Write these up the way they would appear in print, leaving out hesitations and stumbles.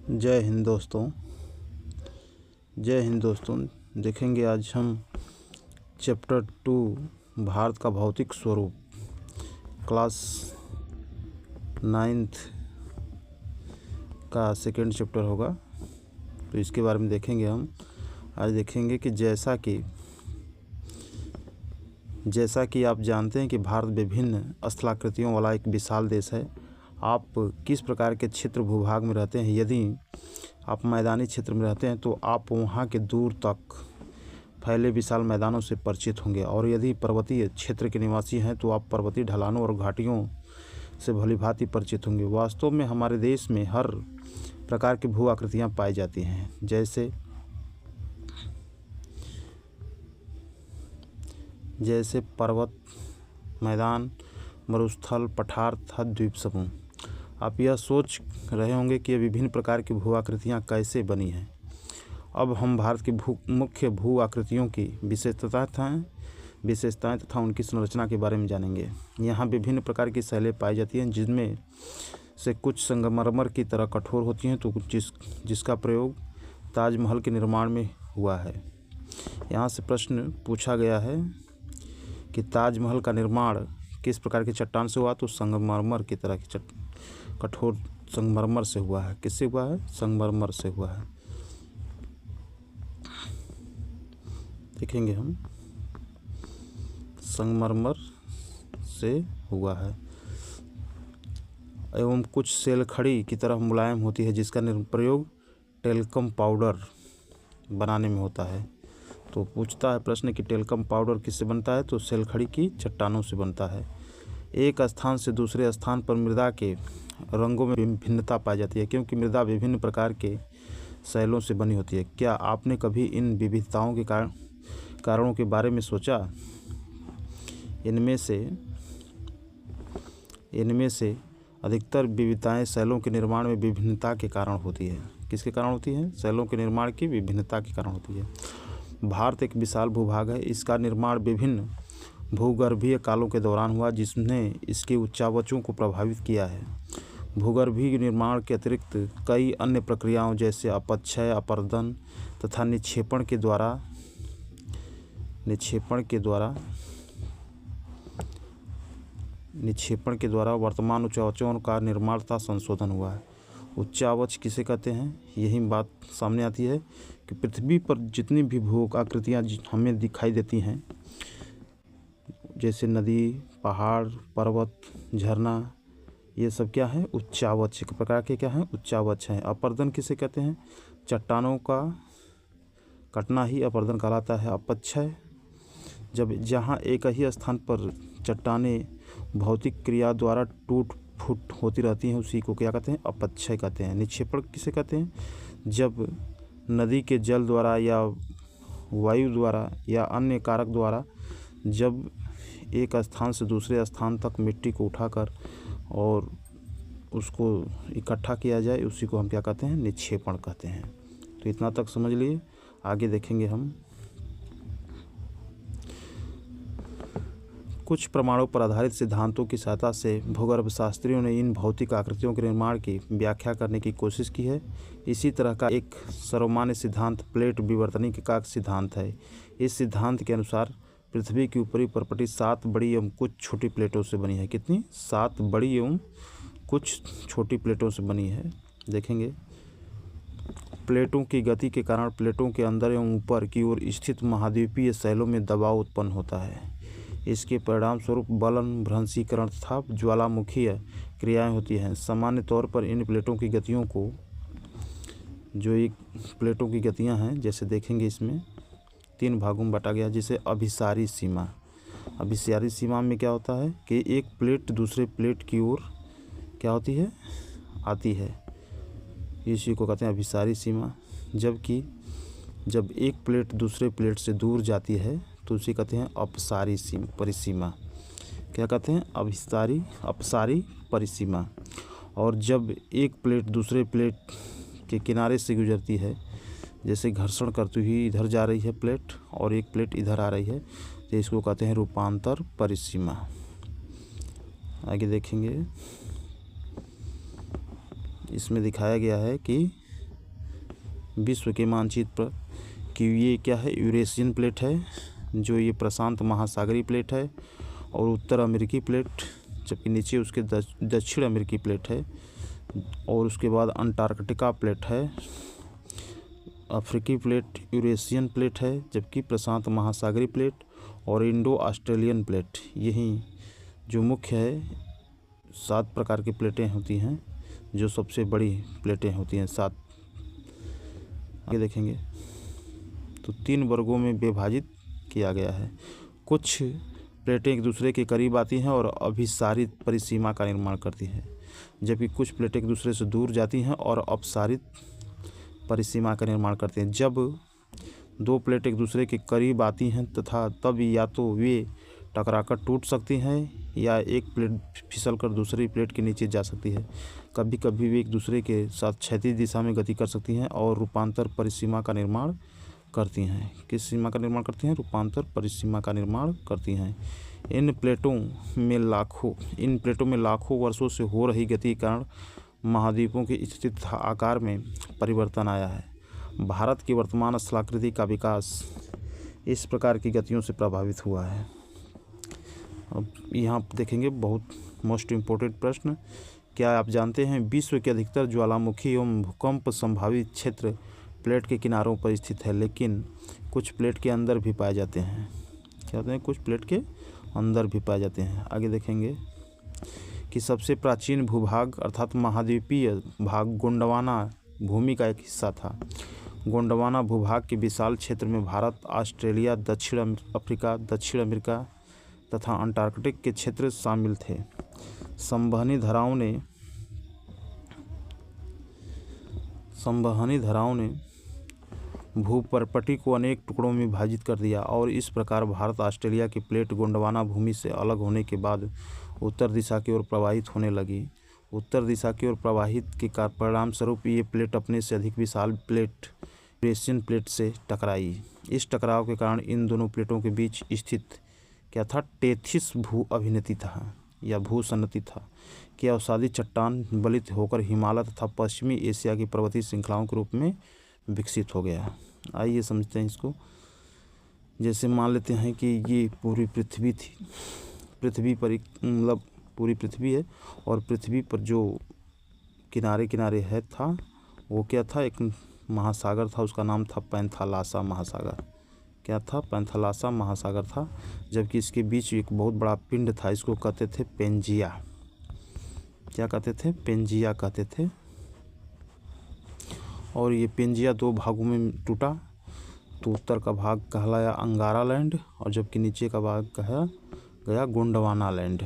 जय हिंद दोस्तों। जय हिंद दोस्तों। देखेंगे आज हम चैप्टर 2 भारत का भौतिक स्वरूप क्लास 9th का सेकेंड चैप्टर होगा। तो इसके बारे में देखेंगे हम आज। देखेंगे कि जैसा कि आप जानते हैं कि भारत विभिन्न स्थलाकृतियों वाला एक विशाल देश है। आप किस प्रकार के क्षेत्र भूभाग में रहते हैं? यदि आप मैदानी क्षेत्र में रहते हैं तो आप वहाँ के दूर तक फैले विशाल मैदानों से परिचित होंगे, और यदि पर्वतीय क्षेत्र के निवासी हैं तो आप पर्वतीय ढलानों और घाटियों से भलीभांति परिचित होंगे। वास्तव में हमारे देश में हर प्रकार की भू आकृतियाँ पाई जाती हैं, जैसे पर्वत, मैदान, मरुस्थल, पठार तथा द्वीप समूह। आप यह सोच रहे होंगे कि ये विभिन्न प्रकार की भू आकृतियाँ कैसे बनी हैं। अब हम भारत की मुख्य भू आकृतियों की विशेषताएं तथा उनकी संरचना के बारे में जानेंगे। यहाँ विभिन्न प्रकार की शैलें पाई जाती हैं, जिनमें से कुछ संगमरमर की तरह कठोर होती हैं, तो कुछ जिसका प्रयोग ताजमहल के निर्माण में हुआ है। यहाँ से प्रश्न पूछा गया है कि ताजमहल का निर्माण किस प्रकार की चट्टान से हुआ? तो संगमरमर की तरह की कठोर संगमरमर से हुआ है। किससे हुआ है? संगमरमर से हुआ है। देखेंगे हम, संगमरमर से हुआ है। एवं कुछ सेलखड़ी की तरह मुलायम होती है, जिसका प्रयोग टेल्कम पाउडर बनाने में होता है। तो पूछता है प्रश्न कि टेल्कम पाउडर किससे बनता है? तो सेलखड़ी की चट्टानों से बनता है। एक स्थान से दूसरे स्थान पर मृदा के रंगों में भिन्नता पाई जाती है, क्योंकि मृदा विभिन्न प्रकार के शैलों से बनी होती है। क्या आपने कभी इन विविधताओं के कारणों के बारे में सोचा? इनमें से अधिकतर विविधताएं शैलों के निर्माण में विभिन्नता के कारण होती है। किसके कारण होती है? शैलों के निर्माण की विभिन्नता के कारण होती है। भारत एक विशाल भूभाग है। इसका निर्माण विभिन्न भूगर्भीय कालों के दौरान हुआ, जिसने इसके उच्चावचों को प्रभावित किया है। भूगर्भीय निर्माण के अतिरिक्त कई अन्य प्रक्रियाओं जैसे अपक्षय, अपरदन तथा निक्षेपण के द्वारा वर्तमान उच्चावचों का निर्माण तथा संशोधन हुआ है। उच्चावच किसे कहते हैं? यही बात सामने आती है कि पृथ्वी पर जितनी भी भू आकृतियाँ हमें दिखाई देती हैं, जैसे नदी, पहाड़, पर्वत, झरना, ये सब क्या है? उच्चावच एक प्रकार के क्या हैं? उच्चावच हैं। अपर्दन किसे कहते हैं? चट्टानों का कटना ही अपर्दन कहलाता है। अपक्षय, जहाँ एक ही स्थान पर चट्टानें भौतिक क्रिया द्वारा टूट फूट होती रहती हैं, उसी को क्या कहते हैं? अपक्षय कहते हैं। निक्षेपण किसे कहते हैं? जब नदी के जल द्वारा या वायु द्वारा या अन्य कारक द्वारा जब एक स्थान से दूसरे स्थान तक मिट्टी को उठाकर और उसको इकट्ठा किया जाए, उसी को हम क्या कहते हैं? निक्षेपण कहते हैं। तो इतना तक समझ लिए। आगे देखेंगे हम। कुछ प्रमाणों पर आधारित सिद्धांतों की सहायता से भूगर्भ शास्त्रियों ने इन भौतिक आकृतियों के निर्माण की व्याख्या करने की कोशिश की है। इसी तरह का एक सर्वमान्य सिद्धांत प्लेट विवर्तनिकी का सिद्धांत है। इस सिद्धांत के अनुसार पृथ्वी की ऊपरी परपटी 7 बड़ी एवं कुछ छोटी प्लेटों से बनी है। कितनी? 7 बड़ी एवं कुछ छोटी प्लेटों से बनी है। देखेंगे, प्लेटों की गति के कारण प्लेटों के अंदर एवं ऊपर की ओर स्थित महाद्वीपीय शैलों में दबाव उत्पन्न होता है। इसके परिणाम स्वरूप बलन, भ्रंशीकरण तथा ज्वालामुखीय क्रियाएं होती हैं। सामान्य तौर पर इन प्लेटों की गतियों को, जो एक प्लेटों की गतियां हैं, जैसे देखेंगे इसमें 3 भागों में बांटा गया, जिसे अभिसारी सीमा। अभिसारी सीमा में क्या होता है कि एक प्लेट दूसरे प्लेट की ओर क्या होती है? आती है। इसी को कहते हैं अभिसारी सीमा। जबकि जब एक प्लेट दूसरे प्लेट से दूर जाती है तो उसे कहते हैं अपसारी परिसीमा। क्या कहते हैं? अपसारी परिसीमा। और जब एक प्लेट दूसरे प्लेट के किनारे से गुजरती है, जैसे घर्षण करती हुई इधर जा रही है प्लेट और एक प्लेट इधर आ रही है, तो इसको कहते हैं रूपांतर परिसीमा। आगे देखेंगे, इसमें दिखाया गया है कि विश्व के मानचित्र पर कि ये क्या है, यूरेशियन प्लेट है, जो ये प्रशांत महासागरीय प्लेट है, और उत्तर अमेरिकी प्लेट, जबकि नीचे उसके दक्षिण अमेरिकी प्लेट है, और उसके बाद अंटार्कटिका प्लेट है, अफ्रीकी प्लेट, यूरेशियन प्लेट है, जबकि प्रशांत महासागरीय प्लेट और इंडो ऑस्ट्रेलियन प्लेट। यही जो मुख्य है 7 प्रकार की प्लेटें होती हैं, जो सबसे बड़ी प्लेटें होती हैं 7। आगे देखेंगे तो 3 वर्गों में विभाजित किया गया है। कुछ प्लेटें एक दूसरे के करीब आती हैं और अभिसारित परिसीमा का निर्माण करती हैं, जबकि कुछ प्लेटें एक दूसरे से दूर जाती हैं और अपसारित परिसीमा का निर्माण करते हैं। जब 2 प्लेट एक दूसरे के करीब आती हैं तथा तब या तो वे टकराकर टूट सकती हैं या एक प्लेट फिसलकर दूसरी प्लेट के नीचे जा सकती है। कभी कभी वे एक दूसरे के साथ क्षैतिज दिशा में गति कर सकती हैं और रूपांतर परिसीमा का निर्माण करती हैं। किस सीमा का निर्माण करती हैं? रूपांतर परिसीमा का निर्माण करती हैं। इन प्लेटों में लाखों वर्षों से हो रही गति के कारण महाद्वीपों की स्थिति तथा आकार में परिवर्तन आया है। भारत की वर्तमान स्थलाकृति का विकास इस प्रकार की गतियों से प्रभावित हुआ है। अब यहाँ देखेंगे बहुत मोस्ट इम्पोर्टेंट प्रश्न, क्या आप जानते हैं विश्व के अधिकतर ज्वालामुखी एवं भूकंप संभावित क्षेत्र प्लेट के किनारों पर स्थित है, लेकिन कुछ प्लेट के अंदर भी पाए जाते हैं। क्या होते हैं? कुछ प्लेट के अंदर भी पाए जाते हैं। आगे देखेंगे कि सबसे प्राचीन भूभाग अर्थात महाद्वीपीय भाग गोंडवाना भूमि का एक हिस्सा था। गोंडवाना भूभाग के विशाल क्षेत्र में भारत, ऑस्ट्रेलिया, दक्षिण अफ्रीका, दक्षिण अमेरिका तथा अंटार्कटिक के क्षेत्र शामिल थे। संवहनी धाराओं ने भूपरपटी को अनेक टुकड़ों में विभाजित कर दिया और इस प्रकार भारत ऑस्ट्रेलिया की प्लेट गोंडवाना भूमि से अलग होने के बाद उत्तर दिशा की ओर प्रवाहित होने लगी। उत्तर दिशा की ओर प्रवाहित के परिणाम स्वरूप ये प्लेट अपने से अधिक विशाल प्लेट यूरेशियन प्लेट से टकराई। इस टकराव के कारण इन दोनों प्लेटों के बीच स्थित क्या था? टेथिस भू अभिनति था या भूसन्नति था कि अवसादी चट्टान बलित होकर हिमालय तथा पश्चिमी एशिया की पर्वतीय श्रृंखलाओं के रूप में विकसित हो गया। आइए समझते हैं इसको। जैसे मान लेते हैं कि ये पूरी पृथ्वी थी, पृथ्वी पर मतलब पूरी पृथ्वी है और पृथ्वी पर जो किनारे किनारे है था वो क्या था? एक महासागर था, उसका नाम था पैंथालासा महासागर। क्या था? पैंथालासा महासागर था। जबकि इसके बीच एक बहुत बड़ा पिंड था, इसको कहते थे पेंजिया। क्या कहते थे? पेंजिया कहते थे। और ये पेंजिया 2 भागों में टूटा, तो उत्तर का भाग कहलाया अंगारा लैंड और जबकि नीचे का भाग कहा गया गोंडवाना लैंड।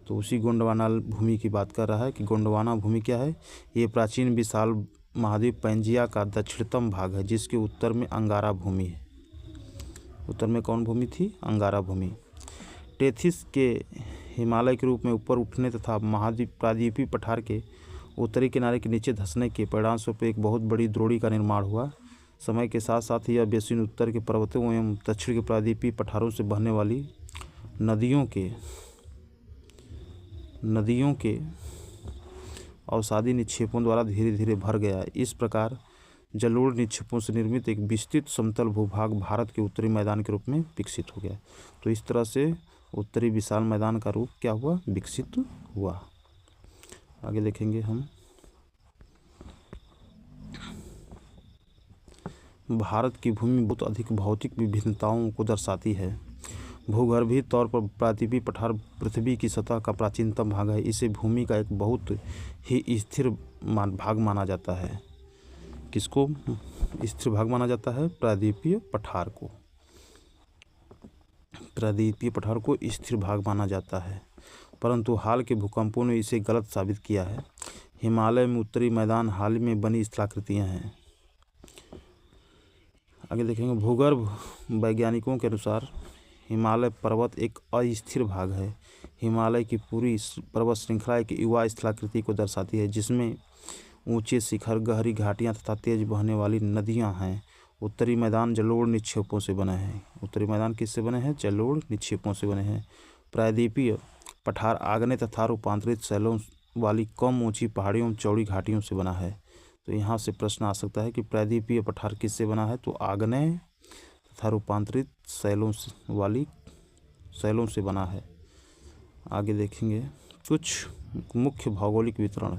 तो उसी गोंडवाना भूमि की बात कर रहा है कि गोंडवाना भूमि क्या है? ये प्राचीन विशाल महाद्वीप पेंजिया का दक्षिणतम भाग है, जिसके उत्तर में अंगारा भूमि है। उत्तर में कौन भूमि थी? अंगारा भूमि। टेथिस के हिमालय के रूप में ऊपर उठने तथा महाद्वीप प्रायद्वीपीय पठार के उत्तरी किनारे के नीचे धंसने के परिणामस्वरूप एक बहुत बड़ी द्रोणी का निर्माण हुआ। समय के साथ साथ यह बेसिन उत्तर के पर्वतों एवं दक्षिण के प्रायद्वीपीय पठारों से बहने वाली नदियों के अवसादी निक्षेपों द्वारा धीरे धीरे भर गया। इस प्रकार जलोढ़ निक्षेपों से निर्मित एक विस्तृत समतल भूभाग भारत के उत्तरी मैदान के रूप में विकसित हो गया। तो इस तरह से उत्तरी विशाल मैदान का रूप क्या हुआ? विकसित हुआ। आगे देखेंगे हम। भारत की भूमि बहुत अधिक भौतिक विभिन्नताओं को दर्शाती है। भूगर्भीय तौर पर प्रायद्वीपीय पठार पृथ्वी की सतह का प्राचीनतम भाग है। इसे भूमि का एक बहुत ही स्थिर भाग माना जाता है। किसको स्थिर भाग माना जाता है? प्रायद्वीपीय पठार को। प्रायद्वीपीय पठार को स्थिर भाग माना जाता है, परंतु हाल के भूकंपों ने इसे गलत साबित किया है। हिमालय में उत्तरी मैदान हाल ही में बनी स्थलाकृतियाँ हैं। आगे देखेंगे। भूगर्भ वैज्ञानिकों के अनुसार हिमालय पर्वत एक अस्थिर भाग है। हिमालय की पूरी पर्वत श्रृंखला एक युवा स्थलाकृति को दर्शाती है, जिसमें ऊंचे शिखर, गहरी घाटियां तथा तेज बहने वाली नदियां हैं। उत्तरी मैदान जलोढ़ निक्षेपों से बने हैं। उत्तरी मैदान किससे बने हैं? जलोढ़ निक्षेपों से बने हैं। प्रायद्वीपीय पठार आग्नेय तथा रूपांतरित शैलों वाली कम ऊंची पहाड़ियों चौड़ी घाटियों से बना है। तो यहाँ से प्रश्न आ सकता है कि प्रायद्वीपीय पठार किससे बना है, तो आग्नेय तथा रूपांतरित शैलों से बना है। आगे देखेंगे कुछ मुख्य भौगोलिक वितरण।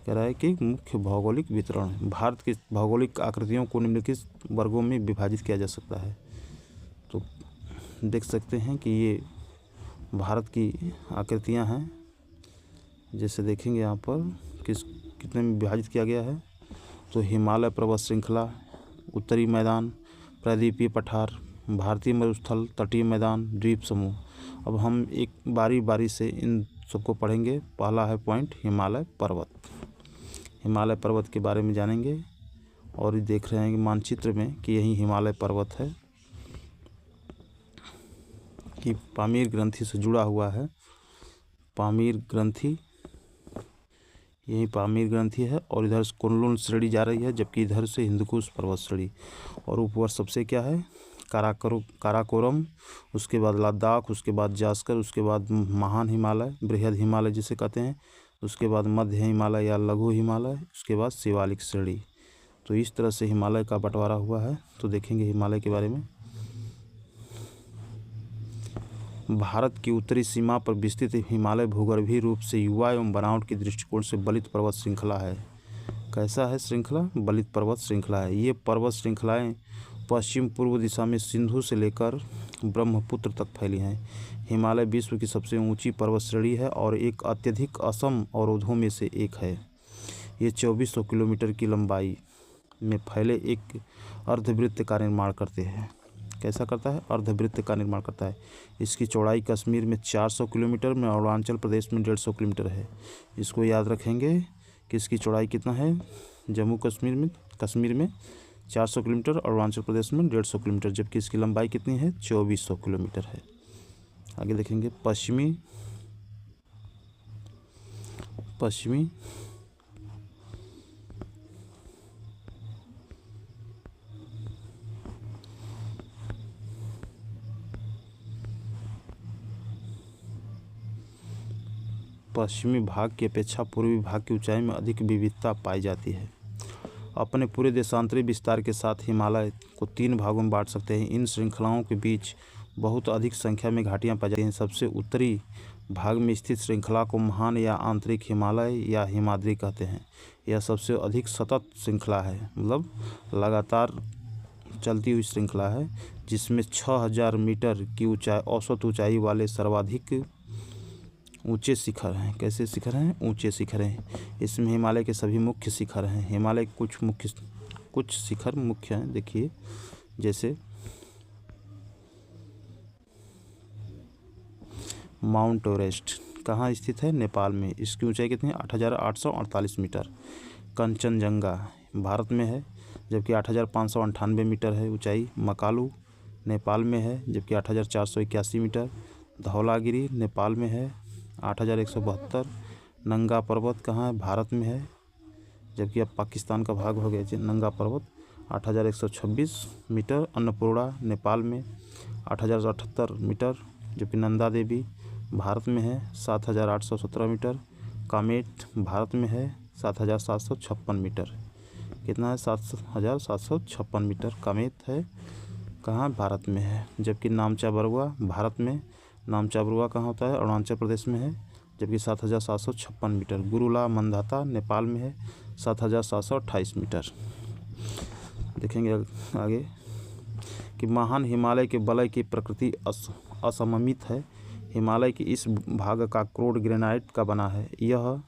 कह रहा है कि मुख्य भौगोलिक वितरण, भारत की भौगोलिक आकृतियों को निम्नलिखित वर्गों में विभाजित किया जा सकता है। तो देख सकते हैं कि ये भारत की आकृतियां हैं। जैसे देखेंगे यहाँ पर कितने में विभाजित किया गया है, तो हिमालय पर्वत श्रृंखला, उत्तरी मैदान, प्रायद्वीपीय पठार, भारतीय मरुस्थल, तटीय मैदान, द्वीप समूह। अब हम एक बारी बारी से इन सबको पढ़ेंगे। पहला है पॉइंट हिमालय पर्वत। हिमालय पर्वत के बारे में जानेंगे और ये देख रहे हैं कि मानचित्र में कि यही हिमालय पर्वत है कि पामीर ग्रंथि से जुड़ा हुआ है। पामीर ग्रंथि, यही पामीर ग्रंथि है और इधर से कुनलुन श्रेणी जा रही है, जबकि इधर से हिंदकुश पर्वत श्रेणी। और ऊपर सबसे क्या है, काराकोरम, उसके बाद लद्दाख, उसके बाद जास्कर, उसके बाद महान हिमालय, बृहद हिमालय जिसे कहते हैं, उसके बाद मध्य हिमालय या लघु हिमालय, उसके बाद शिवालिक श्रेणी। तो इस तरह से हिमालय का बंटवारा हुआ है। तो देखेंगे हिमालय के बारे में। भारत की उत्तरी सीमा पर विस्तृत हिमालय भूगर्भीय रूप से युवा एवं बनावट के दृष्टिकोण से बलित पर्वत श्रृंखला है। कैसा है श्रृंखला? बलित पर्वत श्रृंखला है। ये पर्वत श्रृंखलाएं पश्चिम पूर्व दिशा में सिंधु से लेकर ब्रह्मपुत्र तक फैली हैं। हिमालय विश्व की सबसे ऊंची पर्वत श्रेणी है और एक अत्यधिक असम अवरोधों में से एक है। ये 2400 किलोमीटर की लंबाई में फैले एक अर्धवृत्त का निर्माण करते हैं। कैसा करता है? अर्धवृत्त का निर्माण करता है। इसकी चौड़ाई कश्मीर में 400 किलोमीटर में, अरुणाचल प्रदेश में 150 किलोमीटर है। इसको याद रखेंगे कि इसकी चौड़ाई कितना है। जम्मू कश्मीर में 400 किलोमीटर, अरुणाचल प्रदेश में 150 किलोमीटर, जबकि इसकी लंबाई कितनी है? 2400 किलोमीटर है। आगे देखेंगे पश्चिमी पश्चिमी भाग की अपेक्षा पूर्वी भाग की ऊंचाई में अधिक विविधता पाई जाती है। अपने पूरे देशांतरी विस्तार के साथ हिमालय को 3 भागों में बांट सकते हैं। इन श्रृंखलाओं के बीच बहुत अधिक संख्या में घाटियां पाई जाती हैं। सबसे उत्तरी भाग में स्थित श्रृंखला को महान या आंतरिक हिमालय या हिमाद्री कहते हैं। यह सबसे अधिक सतत श्रृंखला है, मतलब लगातार चलती हुई श्रृंखला है, जिसमें 6000 मीटर की ऊंचाई औसत ऊंचाई वाले सर्वाधिक ऊंचे शिखर हैं। कैसे शिखर हैं? ऊंचे शिखर हैं। इसमें हिमालय के सभी मुख्य शिखर हैं। हिमालय के कुछ शिखर मुख्य हैं। देखिए, जैसे माउंट एवरेस्ट कहाँ स्थित है? नेपाल में। इसकी ऊंचाई कितनी है? 8848 मीटर। कंचनजंगा भारत में है, जबकि 8598 मीटर है ऊंचाई। मकालू नेपाल में है, जबकि 8481 मीटर। धौलागिरी नेपाल में है, 8172। नंगा पर्वत कहाँ है? भारत में है, जबकि अब पाकिस्तान का भाग हो गया। नंगा पर्वत 8126 मीटर। अन्नपूर्णा नेपाल में 8078 मीटर, जबकि नंदा देवी भारत में है 7817 मीटर। कामेट भारत में है 7756 मीटर। कितना है? 7756 मीटर कामेट है। कहाँ? भारत में है। जबकि नामचा बरुआ भारत में। नामचा बरुआ कहाँ होता है? अरुणाचल प्रदेश में है, जबकि 7756 मीटर। गुरुला मंदाता नेपाल में है, 7728 मीटर। देखेंगे आगे कि महान हिमालय के वलय की प्रकृति असममित है। हिमालय की इस भाग का क्रोड ग्रेनाइट का बना है। यह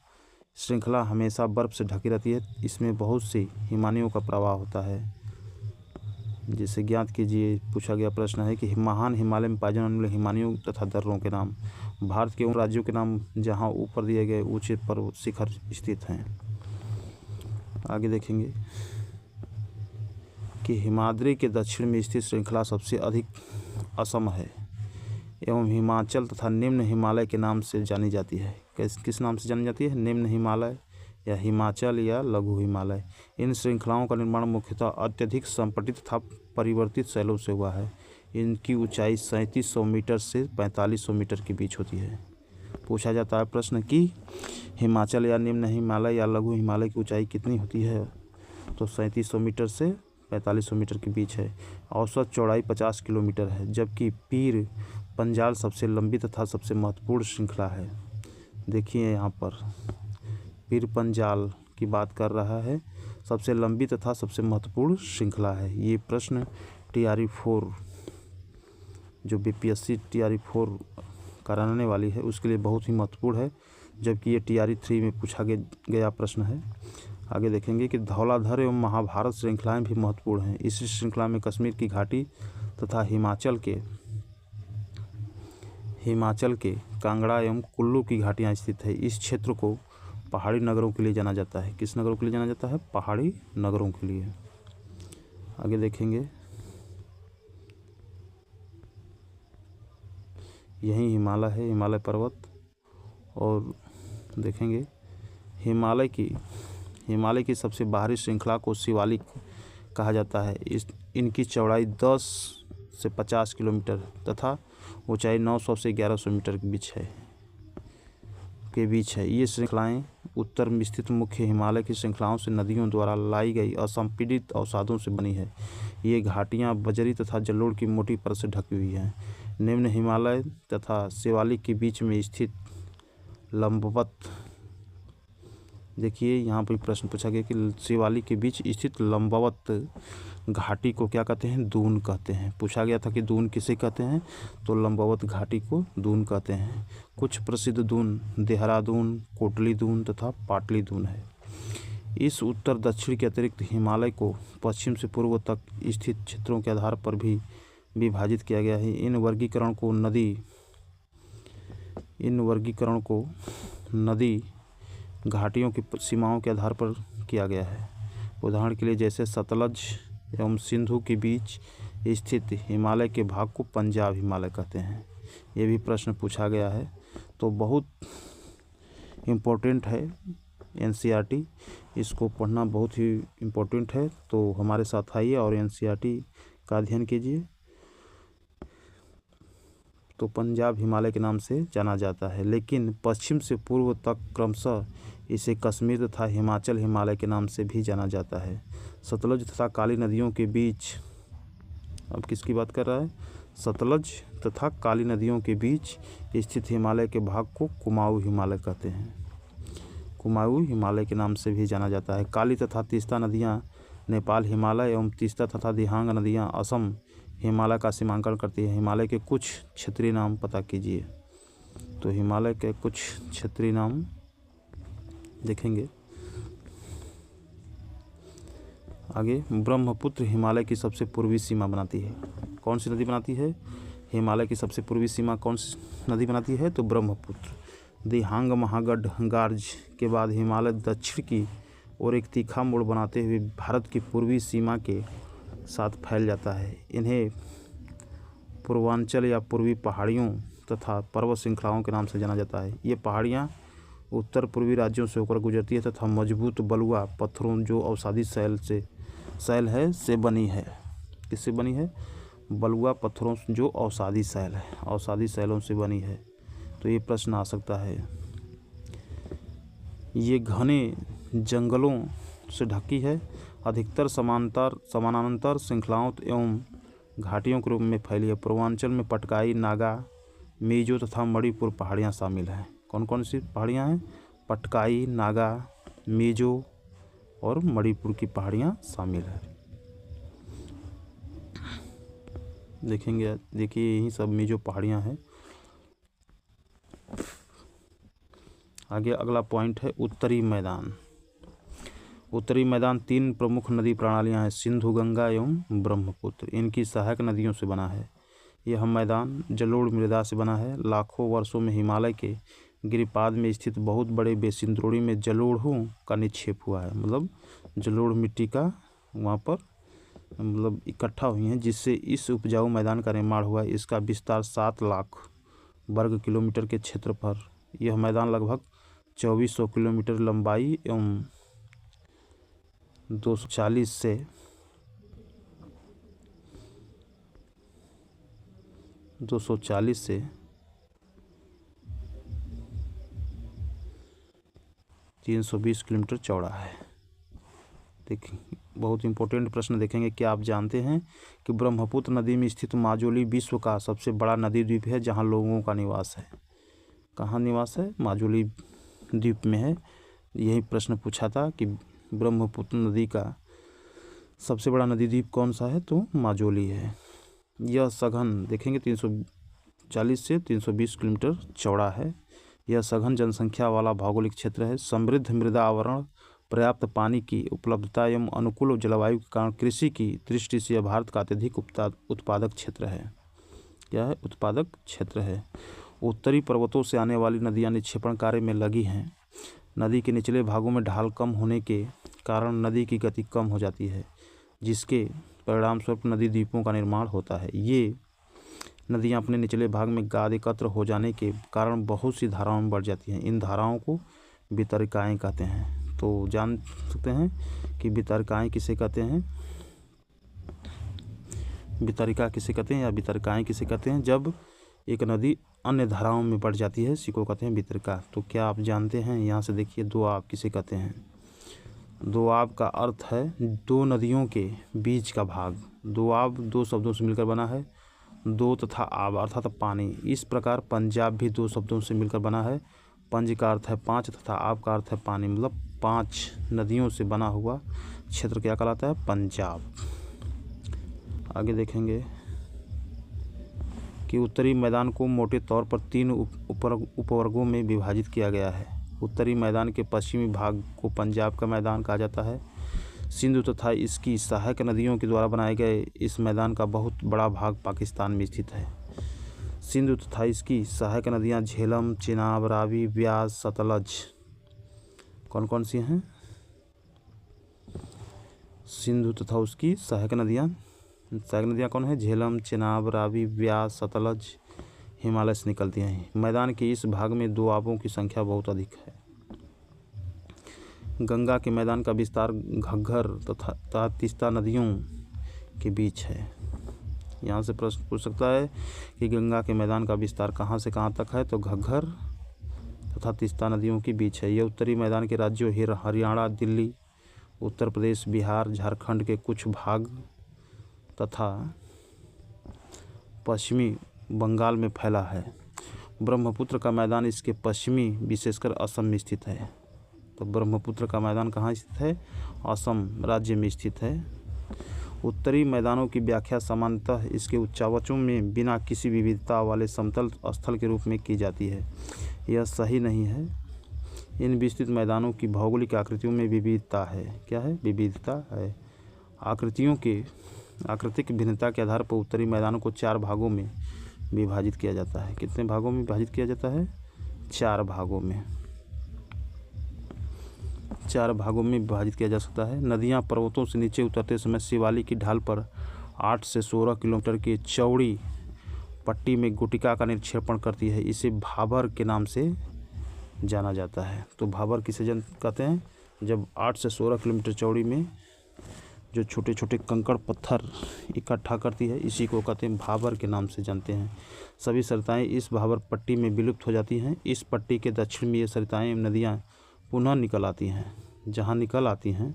श्रृंखला हमेशा बर्फ से ढकी रहती है। इसमें बहुत सी हिमानियों का प्रवाह होता है। जिसे ज्ञात कीजिए, पूछा गया प्रश्न है कि महान हिमालय में पाए जाने वाले हिमानियों तथा दर्रों के नाम। भारत के उन राज्यों के नाम जहां ऊपर दिए गए ऊंचे पर्वत शिखर स्थित हैं। आगे देखेंगे कि हिमाद्री के दक्षिण में स्थित श्रृंखला सबसे अधिक असम है एवं हिमाचल तथा निम्न हिमालय के नाम से जानी जाती है। किस नाम से जानी जाती है? निम्न हिमालय या हिमाचल या लघु हिमालय। इन श्रृंखलाओं का निर्माण मुख्यतः अत्यधिक संपटित तथा परिवर्तित शैलों से हुआ है। इनकी ऊंचाई 3700 मीटर से 4500 मीटर के बीच होती है। पूछा जाता है प्रश्न कि हिमाचल या निम्न हिमालय या लघु हिमालय की ऊंचाई कितनी होती है, तो 3700 मीटर से 4500 मीटर के बीच है। औसत चौड़ाई 50 किलोमीटर है, जबकि पीर पंजाल सबसे लंबी तथा सबसे महत्वपूर्ण श्रृंखला है। देखिए यहाँ पर पीर पंजाल की बात कर रहा है, सबसे लंबी तथा सबसे महत्वपूर्ण श्रृंखला है। ये प्रश्न TRE4 जो BPSC TRE4 कराने वाली है उसके लिए बहुत ही महत्वपूर्ण है, जबकि ये TRE3 में पूछा गया प्रश्न है। आगे देखेंगे कि धौलाधर एवं महाभारत श्रृंखलाएं भी महत्वपूर्ण हैं। इस श्रृंखला में कश्मीर की घाटी तथा हिमाचल के कांगड़ा एवं कुल्लू की घाटियां स्थित है। इस क्षेत्र को पहाड़ी नगरों के लिए जाना जाता है। किस नगरों के लिए जाना जाता है? पहाड़ी नगरों के लिए। आगे देखेंगे, यही हिमालय है, हिमालय पर्वत। और देखेंगे हिमालय की सबसे बाहरी श्रृंखला को शिवालिक कहा जाता है। इनकी चौड़ाई 10 से 50 किलोमीटर तथा ऊंचाई 900 से 1100 मीटर के बीच है। ये श्रृंखलाएं उत्तर में स्थित मुख्य हिमालय की श्रृंखलाओं से नदियों द्वारा लाई गई असंपीड़ित अवसादों से बनी है। ये घाटियां बजरी तथा जलोढ़ की मोटी परत से ढकी हुई हैं। निम्न हिमालय तथा शिवालिक के बीच में स्थित लंबवत, देखिए यहाँ पर प्रश्न पूछा गया कि शिवालिक के बीच स्थित लंबवत घाटी को क्या कहते हैं? दून कहते हैं। पूछा गया था कि दून किसे कहते हैं, तो लंबवत घाटी को दून कहते हैं। कुछ प्रसिद्ध दून देहरादून, कोटली दून तथा पाटली दून है। इस उत्तर दक्षिण के अतिरिक्त हिमालय को पश्चिम से पूर्व तक स्थित क्षेत्रों के आधार पर भी विभाजित किया गया है। इन वर्गीकरण को नदी घाटियों की सीमाओं के आधार पर किया गया है। उदाहरण के लिए जैसे सतलज एवं सिंधु के बीच स्थित हिमालय के भाग को पंजाब हिमालय कहते हैं। ये भी प्रश्न पूछा गया है, तो बहुत इम्पोर्टेंट है NCERT, इसको पढ़ना बहुत ही इम्पोर्टेंट है। तो हमारे साथ आइए और NCERT का अध्ययन कीजिए। तो पंजाब हिमालय के नाम से जाना जाता है, लेकिन पश्चिम से पूर्व तक क्रमशः इसे कश्मीर तथा हिमाचल हिमालय के नाम से भी जाना जाता है। सतलज तथा काली नदियों के बीच, अब किसकी बात कर रहा है? सतलज तथा काली नदियों के बीच स्थित हिमालय के भाग को कुमाऊं हिमालय कहते हैं। कुमाऊं हिमालय के नाम से भी जाना जाता है। काली तथा तीस्ता नदियाँ नेपाल हिमालय एवं तीस्ता तथा दिहांग नदियाँ असम हिमालय का सीमांकन करती है। हिमालय के कुछ क्षेत्रीय नाम पता कीजिए। तो हिमालय के कुछ क्षेत्रीय नाम देखेंगे। आगे, ब्रह्मपुत्र हिमालय की सबसे पूर्वी सीमा बनाती है। कौन सी नदी बनाती है? हिमालय की सबसे पूर्वी सीमा कौन सी नदी बनाती है? तो ब्रह्मपुत्र। दिहांग महागढ़ के बाद हिमालय दक्षिण की ओर एक तीखा मोड़ बनाते हुए भारत की पूर्वी सीमा के साथ फैल जाता है। इन्हें पूर्वांचल या पूर्वी पहाड़ियों तथा पर्वत श्रृंखलाओं के नाम से जाना जाता है। ये पहाड़ियाँ उत्तर पूर्वी राज्यों से होकर गुजरती है तथा मजबूत बलुआ पत्थरों जो अवसादी शैल है से बनी है। किससे बनी है? बलुआ पत्थरों जो अवसादी शैलों से बनी है। तो ये प्रश्न आ सकता है। ये घने जंगलों से ढकी है, अधिकतर समानांतर श्रृंखलाओं एवं घाटियों के रूप में फैली है। पूर्वांचल में पटकाई, नागा, मिजो तथा मणिपुर पहाड़ियाँ शामिल हैं। कौन कौन सी पहाड़ियाँ हैं? पटकाई, नागा, मिजो और मणिपुर की पहाड़ियाँ शामिल हैं। देखिए यही सब मिजो पहाड़ियाँ हैं। आगे अगला पॉइंट है उत्तरी मैदान। उत्तरी मैदान 3 प्रमुख नदी प्रणालियाँ हैं, सिंधु, गंगा एवं ब्रह्मपुत्र। इनकी सहायक नदियों से बना है। यह मैदान जलोढ़ मृदा से बना है। लाखों वर्षों में हिमालय के गिरिपाद में स्थित बहुत बड़े बेसिन-द्रोणी में जलोढ़ों का निक्षेप हुआ है। मतलब जलोढ़ मिट्टी का वहाँ पर इकट्ठा हुई हैं, जिससे इस उपजाऊ मैदान का निर्माण हुआ है। इसका विस्तार 7 लाख वर्ग किलोमीटर के क्षेत्र पर। यह मैदान लगभग 2400 किलोमीटर लंबाई एवं 240 से 320 किलोमीटर चौड़ा है। देखिए बहुत इंपॉर्टेंट प्रश्न देखेंगे। क्या आप जानते हैं कि ब्रह्मपुत्र नदी में स्थित माजुली विश्व का सबसे बड़ा नदी द्वीप है जहां लोगों का निवास है? कहाँ निवास है? माजुली द्वीप में है। यही प्रश्न पूछा था कि ब्रह्मपुत्र नदी का सबसे बड़ा नदी द्वीप कौन सा है, तो माजुली है। यह सघन देखेंगे 340 से 320 किलोमीटर चौड़ा है। यह सघन जनसंख्या वाला भौगोलिक क्षेत्र है। समृद्ध मृदा आवरण, पर्याप्त पानी की उपलब्धता एवं अनुकूल जलवायु के कारण कृषि की दृष्टि से यह भारत का अत्यधिक उत्पादक क्षेत्र है। क्या है? उत्पादक क्षेत्र है। उत्तरी पर्वतों से आने वाली नदियां निक्षेपण कार्य में लगी हैं। नदी के निचले भागों में ढाल कम होने के कारण नदी की गति कम हो जाती है, जिसके परिणामस्वरूप नदी द्वीपों का निर्माण होता है। ये नदियां अपने निचले भाग में गाद एकत्र हो जाने के कारण बहुत सी धाराओं में बढ़ जाती हैं। इन धाराओं को वितरिकाएँ कहते हैं। तो जान सकते हैं कि वितरिकाएँ किसे कहते हैं, वितरिका किसे कहते हैं या वितरिकाएँ किसे कहते हैं? जब एक नदी अन्य धाराओं में बढ़ जाती है, इसी को कहते हैं वितरिका। तो क्या आप जानते हैं? यहाँ से देखिए दोआब किसे कहते हैं? दोआब का अर्थ है दो नदियों के बीच का भाग। दोआब दो शब्दों से मिलकर बना है, दो तथा आब अर्थात पानी। इस प्रकार पंजाब भी दो शब्दों से मिलकर बना है। पंज का अर्थ है पाँच तथा आब का अर्थ है पानी, मतलब 5 नदियों से बना हुआ क्षेत्र क्या कहलाता है? पंजाब। आगे देखेंगे कि उत्तरी मैदान को मोटे तौर पर 3 उपवर्गों में विभाजित किया गया है। उत्तरी मैदान के पश्चिमी भाग को पंजाब का मैदान कहा जाता है। सिंधु तथा इसकी सहायक नदियों के द्वारा बनाए गए इस मैदान का बहुत बड़ा भाग पाकिस्तान में स्थित है। सिंधु तथा इसकी सहायक नदियां झेलम, चेनाब, रावी, ब्यास, सतलज कौन कौन सी हैं? सिंधु तथा उसकी सहायक नदियां कौन है? झेलम, चेनाब, रावी, ब्यास, सतलज हिमालय से निकलती हैं। मैदान के इस भाग में दोआबों की संख्या बहुत अधिक है। गंगा के मैदान का विस्तार घग्गर तथा तीस्ता नदियों के बीच है। यहाँ से प्रश्न पूछ सकता है कि गंगा के मैदान का विस्तार कहाँ से कहाँ तक है, तो घग्गर तथा तीस्ता नदियों के बीच है। यह उत्तरी मैदान के राज्यों हरियाणा, दिल्ली, उत्तर प्रदेश, बिहार, झारखंड के कुछ भाग तथा पश्चिमी बंगाल में फैला है। ब्रह्मपुत्र का मैदान इसके पश्चिमी विशेषकर असम में स्थित है। तो ब्रह्मपुत्र का मैदान कहाँ स्थित है? असम राज्य में स्थित है। उत्तरी मैदानों की व्याख्या सामान्यतः इसके उच्चावचों में बिना किसी विविधता वाले समतल स्थल के रूप में की जाती है। यह सही नहीं है। इन विस्तृत मैदानों की भौगोलिक आकृतियों में विविधता है। क्या है? विविधता है। आकृतिक भिन्नता के आधार पर उत्तरी मैदानों को 4 भागों में विभाजित किया जाता है। कितने भागों में विभाजित किया जाता है? 4 भागों में। 4 भागों में विभाजित किया जा सकता है। नदियां पर्वतों से नीचे उतरते समय शिवालिक की ढाल पर 8 से 16 किलोमीटर की चौड़ी पट्टी में गुटिका का निक्षेपण करती है। इसे भाबर के नाम से जाना जाता है। तो भाबर किसे कहते हैं? जब 8 से 16 किलोमीटर चौड़ी में जो छोटे छोटे कंकड़ पत्थर इकट्ठा करती है, इसी को कहते हैं भाबर के नाम से जानते हैं। सभी सरिताएं इस भाबर पट्टी में विलुप्त हो जाती हैं। इस पट्टी के दक्षिण में ये सरिताएं नदियां पुनः निकल आती हैं। जहां निकल आती हैं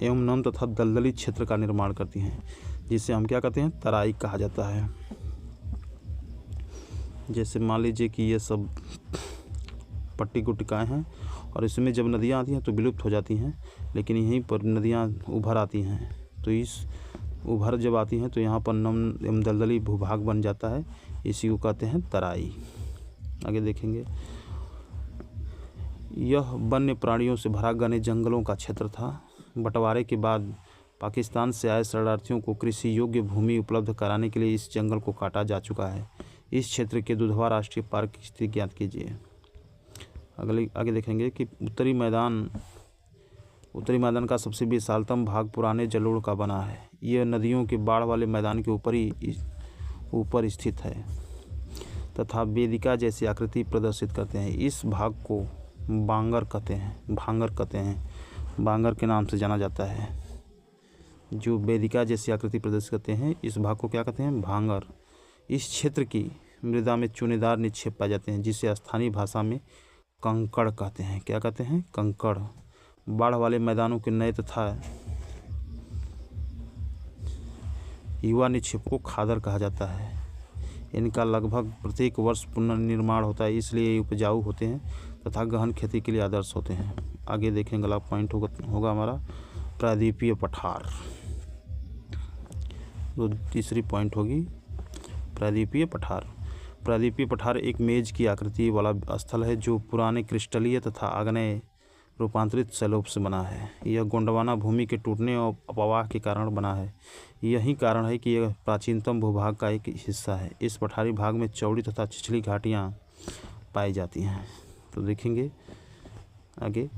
एवं नम तथा दलदली क्षेत्र का निर्माण करती हैं, जिसे हम क्या कहते हैं? तराई कहा जाता है। जैसे मान लीजिए कि ये सब पट्टी गुटिकाएँ हैं और इसमें जब नदियाँ आती हैं तो विलुप्त हो जाती हैं, लेकिन यहीं पर नदियाँ उभर आती हैं। तो इस उभर जब आती हैं तो यहाँ पर नम एवं दलदली भूभाग बन जाता है। इसी को कहते हैं तराई। आगे देखेंगे, यह वन्य प्राणियों से भरा घने जंगलों का क्षेत्र था। बंटवारे के बाद पाकिस्तान से आए शरणार्थियों को कृषि योग्य भूमि उपलब्ध कराने के लिए इस जंगल को काटा जा चुका है। इस क्षेत्र के दुधवा राष्ट्रीय पार्क की स्थिति ज्ञात कीजिए। आगे देखेंगे कि उत्तरी मैदान का सबसे विशालतम भाग पुराने जलोढ़ का बना है। यह नदियों के बाढ़ वाले मैदान के ऊपर स्थित है तथा वेदिका जैसी आकृति प्रदर्शित करते हैं। इस भाग को भांगर कहते हैं। भांगर के नाम से जाना जाता है। जो वेदिका जैसी आकृति प्रदर्शित करते हैं, इस भाग को क्या कहते हैं? भांगर। इस क्षेत्र की मृदा में चूनेदार निक्षेप पाए जाते हैं जिसे स्थानीय भाषा में कंकड़ कहते हैं। क्या कहते हैं? कंकड़। बाढ़ वाले मैदानों के नए तथा युवा निक्षेप को खादर कहा जाता है। इनका लगभग प्रत्येक वर्ष पुनर्निर्माण होता है, इसलिए ये उपजाऊ होते हैं तथा गहन खेती के लिए आदर्श होते हैं। आगे देखेंगे, अगला पॉइंट होगा हमारा प्रायद्वीपीय पठार। तो तीसरी पॉइंट होगी प्रायद्वीपीय पठार। प्रायद्वीपीय पठार एक मेज की आकृति वाला स्थल है जो पुराने क्रिस्टलीय तथा आग्नेय रूपांतरित सैलोब से बना है। यह गोंडवाना भूमि के टूटने और अपवाह के कारण बना है। यही कारण है कि यह प्राचीनतम भूभाग का एक हिस्सा है। इस पठारी भाग में चौड़ी तथा छिछली घाटियाँ पाई जाती हैं। तो देखेंगे आगे,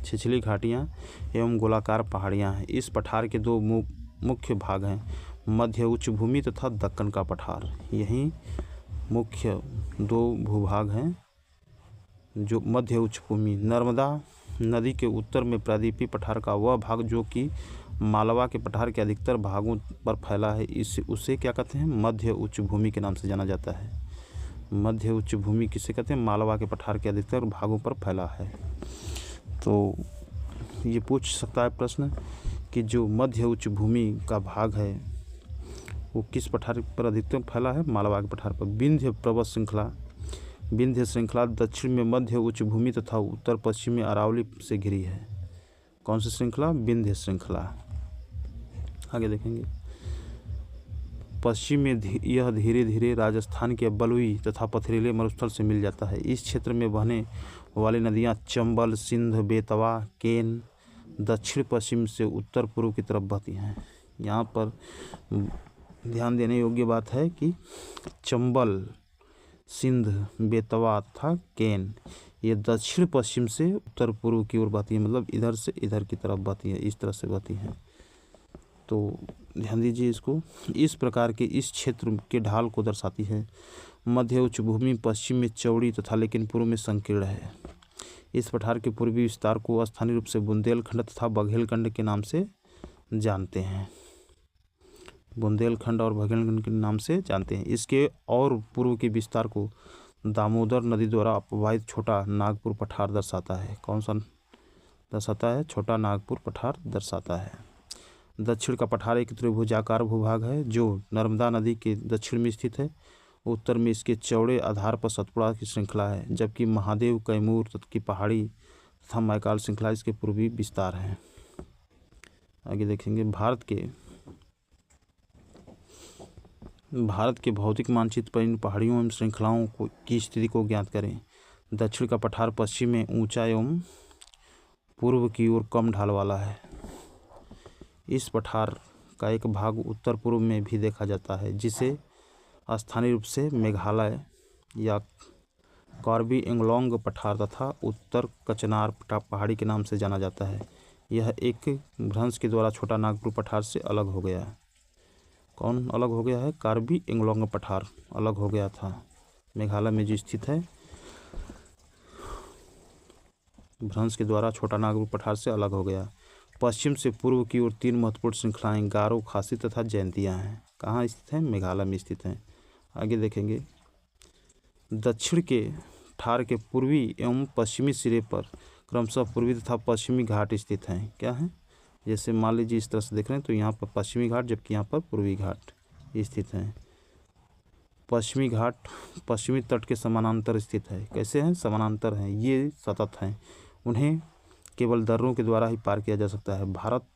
छिछली घाटियाँ एवं गोलाकार पहाड़ियाँ हैं। इस पठार के दो मुख्य भाग हैं, मध्य उच्च भूमि तथा दक्कन का पठार। यही मुख्य दो भूभाग हैं जो मध्य उच्च भूमि। नर्मदा नदी के उत्तर में प्रायद्वीपीय पठार का वह भाग जो कि मालवा के पठार के अधिकतर भागों पर फैला है, उसे क्या कहते हैं? मध्य उच्च भूमि के नाम से जाना जाता है। मध्य उच्च भूमि किसे कहते हैं? मालवा के पठार के अधिकतर भागों पर फैला है। तो ये पूछ सकता है प्रश्न कि जो मध्य उच्च भूमि का भाग है वो किस पठार पर अधिकतम फैला है? मालवा के पठार पर। विंध्य श्रृंखला दक्षिण में मध्य उच्च भूमि तथा उत्तर पश्चिम में अरावली से घिरी है। कौन सी श्रृंखला? विंध्य श्रृंखला। आगे देखेंगे, पश्चिम में यह धीरे धीरे राजस्थान के बलुई तथा पथरीले मरुस्थल से मिल जाता है। इस क्षेत्र में बहने वाली नदियाँ चंबल, सिंध, बेतवा, केन दक्षिण पश्चिम से उत्तर पूर्व की तरफ बहती हैं। यहाँ पर ध्यान देने योग्य बात है कि चंबल, सिंध, बेतवा तथा केन ये दक्षिण पश्चिम से उत्तर पूर्व की ओर बहती है, मतलब इधर से इधर की तरफ बहती है, इस तरह से बहती हैं। तो ध्यान दीजिए इसको। इस प्रकार के इस क्षेत्र के ढाल को दर्शाती है। मध्य उच्च भूमि पश्चिम में चौड़ी तथा लेकिन पूर्व में संकीर्ण है। इस पठार के पूर्वी विस्तार को स्थानीय रूप से बुंदेलखंड तथा बघेलखंड के नाम से जानते हैं। बुंदेलखंड और बघेलखंड के नाम से जानते हैं। इसके और पूर्व के विस्तार को दामोदर नदी द्वारा अपवाहित छोटा नागपुर पठार दर्शाता है। कौन सा दर्शाता है? छोटा नागपुर पठार दर्शाता है। दक्षिण का पठार एक त्रिभुजाकार भूभाग है जो नर्मदा नदी के दक्षिण में स्थित है। उत्तर में इसके चौड़े आधार पर सतपुड़ा की श्रृंखला है, जबकि महादेव, कैमूर की पहाड़ी तथा मैकाल श्रृंखला इसके पूर्वी विस्तार हैं। आगे देखेंगे, भारत के भौतिक मानचित्र पर इन पहाड़ियों एवं श्रृंखलाओं की स्थिति को ज्ञात करें। दक्षिण का पठार पश्चिम में ऊंचा एवं पूर्व की ओर कम ढाल वाला है। इस पठार का एक भाग उत्तर पूर्व में भी देखा जाता है, जिसे स्थानीय रूप से मेघालय या कार्बी एंगलोंग पठार तथा उत्तर कचनार पहाड़ी के नाम से जाना जाता है। यह एक भ्रंश के द्वारा छोटा नागपुर पठार से अलग हो गया है। कौन अलग हो गया है? कार्बी एंगलोंग पठार अलग हो गया था, मेघालय में जो स्थित है, भ्रंश के द्वारा छोटा नागपुर पठार से अलग हो गया। पश्चिम से पूर्व की ओर तीन महत्वपूर्ण श्रृंखलाएं गारो, खासी तथा जयंतियाँ हैं। कहाँ स्थित हैं? मेघालय में स्थित हैं। आगे देखेंगे, दक्षिण के ठार के पूर्वी एवं पश्चिमी सिरे पर क्रमशः पूर्वी तथा पश्चिमी घाट स्थित हैं। क्या है? जैसे मान लीजिए इस तरह से देख रहे हैं तो यहाँ पर पश्चिमी घाट, जबकि यहाँ पर पूर्वी घाट स्थित हैं। पश्चिमी घाट पश्चिमी तट के समानांतर स्थित है। कैसे हैं? समानांतर हैं, ये सतत हैं, उन्हें केवल दर्रों के द्वारा ही पार किया जा सकता है। भारत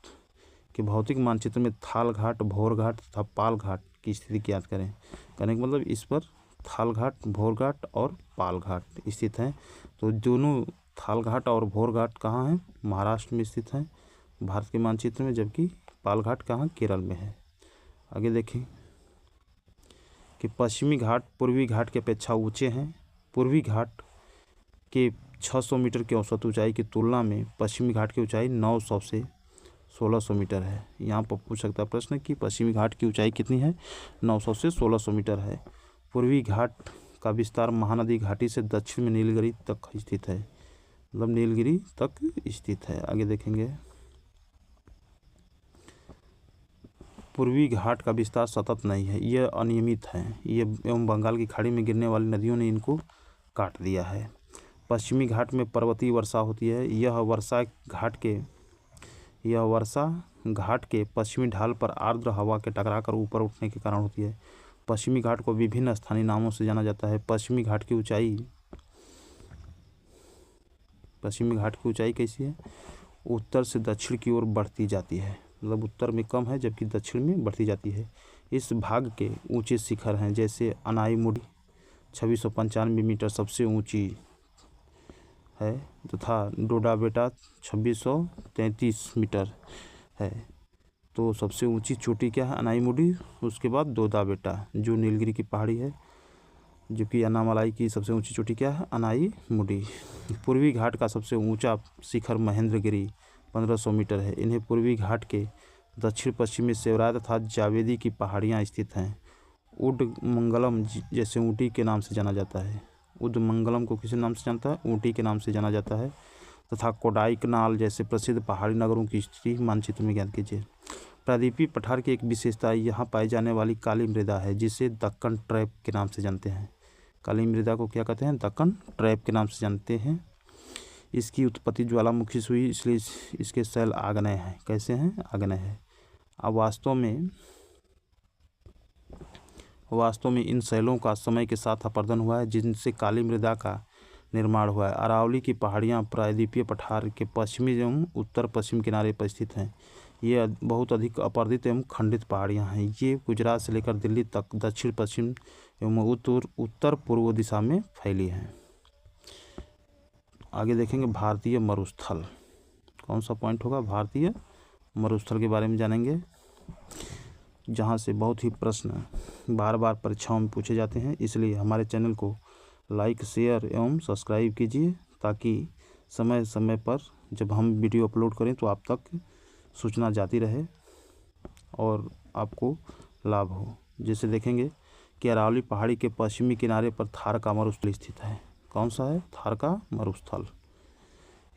के भौतिक मानचित्र में थाल घाट, भोर घाट तथा पाल घाट की स्थिति याद करें। कहने का मतलब इस पर थाल घाट, भोर घाट और पाल घाट स्थित हैं। तो दोनों थाल घाट और भोर घाट कहाँ हैं? महाराष्ट्र में स्थित हैं भारत के मानचित्र में, जबकि पाल घाट कहाँ? केरल में है। आगे देखें कि पश्चिमी घाट पूर्वी घाट की अपेक्षा ऊंचे हैं। पूर्वी घाट के 600 मीटर की औसत ऊंचाई की तुलना में पश्चिमी घाट की ऊंचाई 900 से 1600 मीटर है। यहाँ पर पूछ सकता है प्रश्न कि पश्चिमी घाट की ऊंचाई कितनी है? 900 से 1600 मीटर है। पूर्वी घाट का विस्तार महानदी घाटी से दक्षिण में नीलगिरी तक स्थित है, मतलब नीलगिरी तक स्थित है। आगे देखेंगे, पूर्वी घाट का विस्तार सतत नहीं है, यह अनियमित है। ये एवं बंगाल की खाड़ी में गिरने वाली नदियों ने इनको काट दिया है। पश्चिमी घाट में पर्वतीय वर्षा होती है। यह वर्षा घाट के पश्चिमी ढाल पर आर्द्र हवा के टकराकर ऊपर उठने के कारण होती है। पश्चिमी घाट को विभिन्न स्थानीय नामों से जाना जाता है। पश्चिमी घाट की ऊंचाई कैसी है? उत्तर से दक्षिण की ओर बढ़ती जाती है, मतलब उत्तर में कम है जबकि दक्षिण में बढ़ती जाती है। इस भाग के ऊंचे शिखर हैं जैसे अनाईमुडी 2695 मीटर सबसे ऊंची है तथा डोडाबेटा 2633 मीटर है। तो सबसे ऊंची चोटी क्या है? अनाईमुडी। उसके बाद डोडाबेटा जो नीलगिरी की पहाड़ी है, जो कि अन्नामलाई की सबसे ऊंची चोटी क्या है? अनाईमुडी। पूर्वी घाट का सबसे ऊंचा शिखर महेंद्रगिरी 1500 मीटर है। इन्हें पूर्वी घाट के दक्षिण पश्चिम में सेवराय तथा जावेदी की पहाड़ियाँ स्थित हैं। उडमंगलम जैसे ऊँटी के नाम से जाना जाता है। उडमंगलम को किस नाम से जानता है? ऊँटी के नाम से जाना जाता है। तथा कोडाईकनाल जैसे प्रसिद्ध पहाड़ी नगरों की स्थिति मानचित्र में ज्ञात कीजिए। प्रायद्वीपीय पठार की एक विशेषता यहाँ पाई जाने वाली काली मृदा है, जिसे दक्कन ट्रैप के नाम से जानते हैं। काली मृदा को क्या कहते हैं? दक्कन ट्रैप के नाम से जानते हैं। इसकी उत्पत्ति ज्वालामुखी से हुई, इसलिए इसके शैल आग्नेय हैं। कैसे हैं? आग्नेय है। अब वास्तव में इन शैलों का समय के साथ अपरदन हुआ है, जिनसे काली मृदा का निर्माण हुआ है। अरावली की पहाड़ियाँ प्रायद्वीपीय पठार के पश्चिमी एवं उत्तर पश्चिम किनारे पर स्थित हैं। ये बहुत अधिक अपर्दित एवं खंडित पहाड़ियाँ हैं। ये गुजरात से लेकर दिल्ली तक दक्षिण पश्चिम एवं उत्तर पूर्व दिशा में फैली हैं। आगे देखेंगे भारतीय मरुस्थल। कौन सा पॉइंट होगा? भारतीय मरुस्थल के बारे में जानेंगे, जहाँ से बहुत ही प्रश्न बार बार परीक्षाओं में पूछे जाते हैं। इसलिए हमारे चैनल को लाइक, शेयर एवं सब्सक्राइब कीजिए, ताकि समय समय पर जब हम वीडियो अपलोड करें तो आप तक सूचना जाती रहे और आपको लाभ हो। जैसे देखेंगे कि अरावली पहाड़ी के पश्चिमी किनारे पर थार का मरुस्थल स्थित है। कौन सा है? थार का मरुस्थल।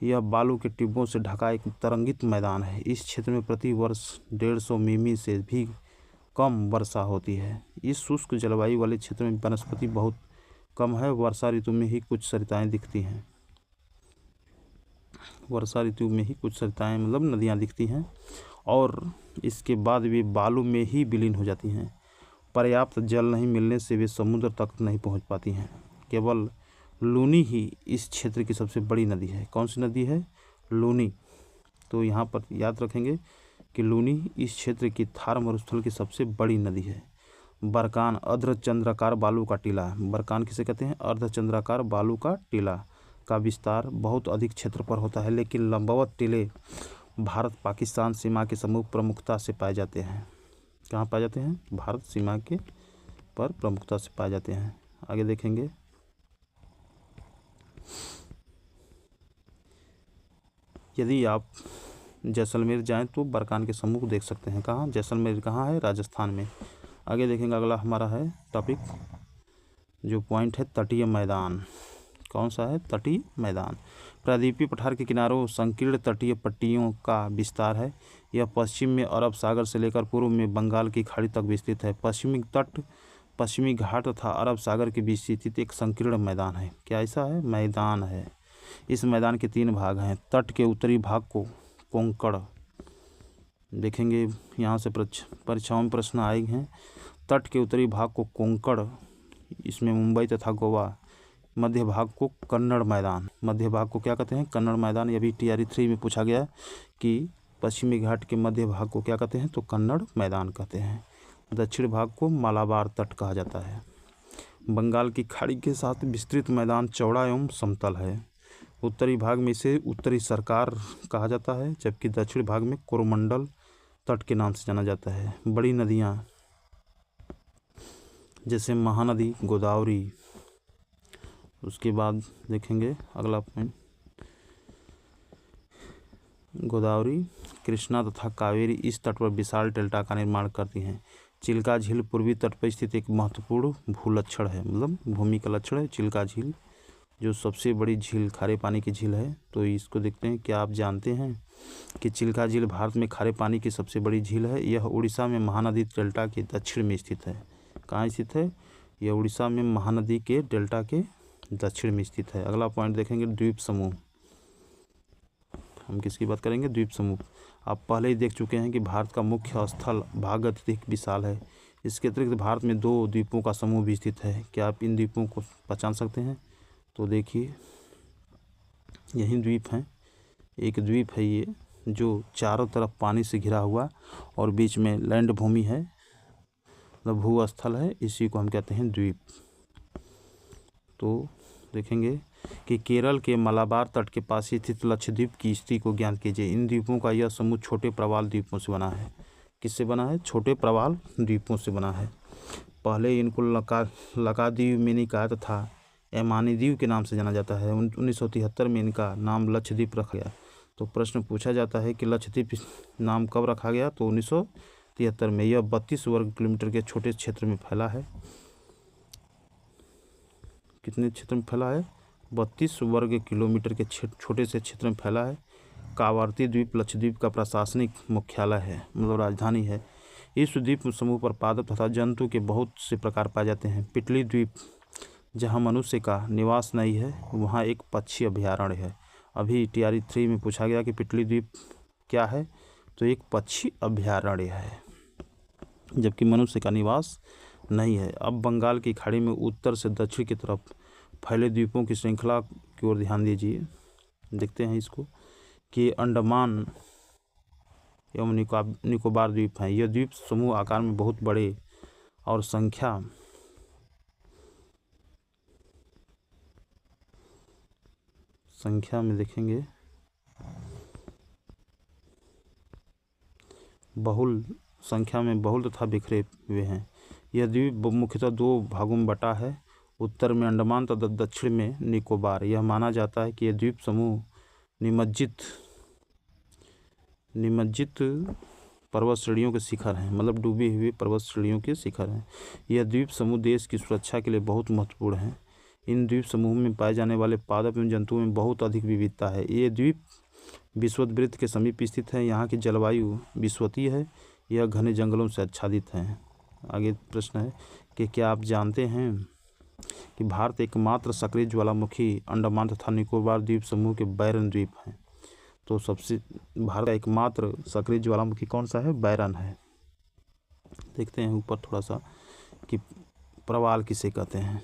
यह बालू के टिब्बों से ढका एक तरंगित मैदान है। इस क्षेत्र में प्रति वर्ष 150 मिमी से भी कम वर्षा होती है। इस शुष्क जलवायु वाले क्षेत्र में वनस्पति बहुत कम है। वर्षा ऋतु में ही कुछ सरिताएं दिखती हैं। वर्षा ऋतु में ही कुछ सरिताएं मतलब नदियाँ दिखती हैं, और इसके बाद वे बालू में ही विलीन हो जाती हैं। पर्याप्त जल नहीं मिलने से वे समुद्र तक नहीं पहुंच पाती हैं। केवल लूनी ही इस क्षेत्र की सबसे बड़ी नदी है। कौन सी नदी है? लूनी। तो यहाँ पर याद रखेंगे कि लूनी इस क्षेत्र की थार मरुस्थल की सबसे बड़ी नदी है। बरकान अर्धचंद्राकार बालू का टीला। बरकान किसे कहते हैं? अर्धचंद्राकार बालू का टीला का विस्तार बहुत अधिक क्षेत्र पर होता है, लेकिन लंबवत टीले भारत पाकिस्तान सीमा के सम्मुख प्रमुखता से पाए जाते हैं। कहाँ पाए जाते हैं? भारत सीमा के पर प्रमुखता से पाए जाते हैं। आगे देखेंगे यदि आप जैसलमेर जाएं तो बरकान के सम्मुख देख सकते हैं। कहाँ? जैसलमेर कहाँ है? राजस्थान में। आगे देखेंगे, अगला हमारा है टॉपिक, जो पॉइंट है तटीय मैदान। कौन सा है? तटीय मैदान। प्रायद्वीपीय पठार के किनारों संकीर्ण तटीय पट्टियों का विस्तार है। यह पश्चिम में अरब सागर से लेकर पूर्व में बंगाल की खाड़ी तक विस्तृत है। पश्चिमी तट पश्चिमी घाट तथा अरब सागर के बीच स्थित एक संकीर्ण मैदान है। क्या ऐसा है? मैदान है। इस मैदान के 3 भाग हैं। तट के उत्तरी भाग को कोंकण, देखेंगे यहाँ से परीक्षाओं में प्रश्न आए हैं। तट के उत्तरी भाग को कोंकण, इसमें मुंबई तथा गोवा। मध्य भाग को कन्नड़ मैदान। मध्य भाग को क्या कहते हैं? कन्नड़ मैदान। ये भी TRE 3 में पूछा गया कि पश्चिमी घाट के मध्य भाग को क्या कहते हैं? तो कन्नड़ मैदान कहते हैं। दक्षिण भाग को मालाबार तट कहा जाता है। बंगाल की खाड़ी के साथ विस्तृत मैदान चौड़ा एवं समतल है। उत्तरी भाग में इसे उत्तरी सरकार कहा जाता है, जबकि दक्षिण भाग में कोरोमंडल तट के नाम से जाना जाता है। बड़ी नदियाँ जैसे महानदी, गोदावरी। उसके बाद देखेंगे अगला पॉइंट, गोदावरी, कृष्णा तथा कावेरी इस तट पर विशाल डेल्टा का निर्माण करती हैं। चिल्का झील पूर्वी तट पर स्थित एक महत्वपूर्ण भूलक्षण है, मतलब भूमि का लक्षण है चिल्का झील, जो सबसे बड़ी झील खारे पानी की झील है। तो इसको देखते हैं। क्या आप जानते हैं कि चिल्का झील भारत में खारे पानी की सबसे बड़ी झील है? यह उड़ीसा में महानदी डेल्टा के दक्षिण में स्थित है। कहाँ स्थित है? यह उड़ीसा में महानदी के डेल्टा के दक्षिण में स्थित है। अगला पॉइंट देखेंगे, द्वीप समूह। हम किसकी बात करेंगे? द्वीप समूह। आप पहले ही देख चुके हैं कि भारत का मुख्य स्थल भाग अत्यधिक विशाल है। इसके अतिरिक्त भारत में 2 द्वीपों का समूह भी स्थित है। क्या आप इन द्वीपों को पहचान सकते हैं? तो देखिए, यही द्वीप हैं। एक द्वीप है ये जो चारों तरफ पानी से घिरा हुआ और बीच में लैंड भूमि है, मतलब भूस्थल है, इसी को हम कहते हैं द्वीप। तो देखेंगे कि केरल के मलाबार तट के पास स्थित लक्षद्वीप की स्थिति को ज्ञात कीजिए। इन द्वीपों का यह समूह छोटे प्रवाल द्वीपों से बना है। किससे बना है? छोटे प्रवाल द्वीपों से बना है। पहले इनको लकाद्वीप मेनिका तथा एमानीद्वीप के नाम से जाना जाता है। 1973 में इनका नाम लक्षद्वीप रखा गया। तो प्रश्न पूछा जाता है कि लक्षद्वीप नाम कब रखा गया? तो 1973 में। यह 32 वर्ग किलोमीटर के छोटे क्षेत्र में फैला है। कितने क्षेत्र में फैला है? 32 वर्ग किलोमीटर के छोटे से क्षेत्र में फैला है। कावारती द्वीप लक्षद्वीप का प्रशासनिक मुख्यालय है, मतलब राजधानी है। इस द्वीप समूह पर पादप तथा जंतु के बहुत से प्रकार पाए जाते हैं। पिटली द्वीप, जहां मनुष्य का निवास नहीं है, वहां एक पक्षी अभयारण्य है। अभी TRE 3 में पूछा गया कि पिटली द्वीप क्या है? तो एक पक्षी अभयारण्य है, जबकि मनुष्य का निवास नहीं है। अब बंगाल की खाड़ी में उत्तर से दक्षिण की तरफ फैले द्वीपों की श्रृंखला की ओर ध्यान दीजिए। देखते हैं इसको कि अंडमान एवं निकोबार द्वीप हैं। यह द्वीप समूह आकार में बहुत बड़े और संख्या में देखेंगे बहुल संख्या में बहुल तथा बिखरे हुए हैं। यह द्वीप मुख्यतः 2 भागों में बटा है, उत्तर में अंडमान तथा दक्षिण में निकोबार। यह माना जाता है कि यह द्वीप समूह निमज्जित पर्वत श्रेणियों के शिखर हैं, मतलब डूबे हुए पर्वत श्रेणियों के शिखर हैं। यह द्वीप समूह देश की सुरक्षा के लिए बहुत महत्वपूर्ण है। इन द्वीप समूह में पाए जाने वाले पादप एवं जंतुओं में बहुत अधिक विविधता है। ये द्वीप विषुववृत्त के समीप स्थित है। यहाँ की जलवायु विषुवतीय है। यह घने जंगलों से आच्छादित है। आगे प्रश्न है कि क्या आप जानते हैं कि भारत एकमात्र सक्रिय ज्वालामुखी अंडमान तथा निकोबार द्वीप समूह के बैरन द्वीप हैं? तो सबसे भारत का एकमात्र सक्रिय ज्वालामुखी कौन सा है? बैरन है। देखते हैं ऊपर थोड़ा सा कि प्रवाल किसे कहते हैं।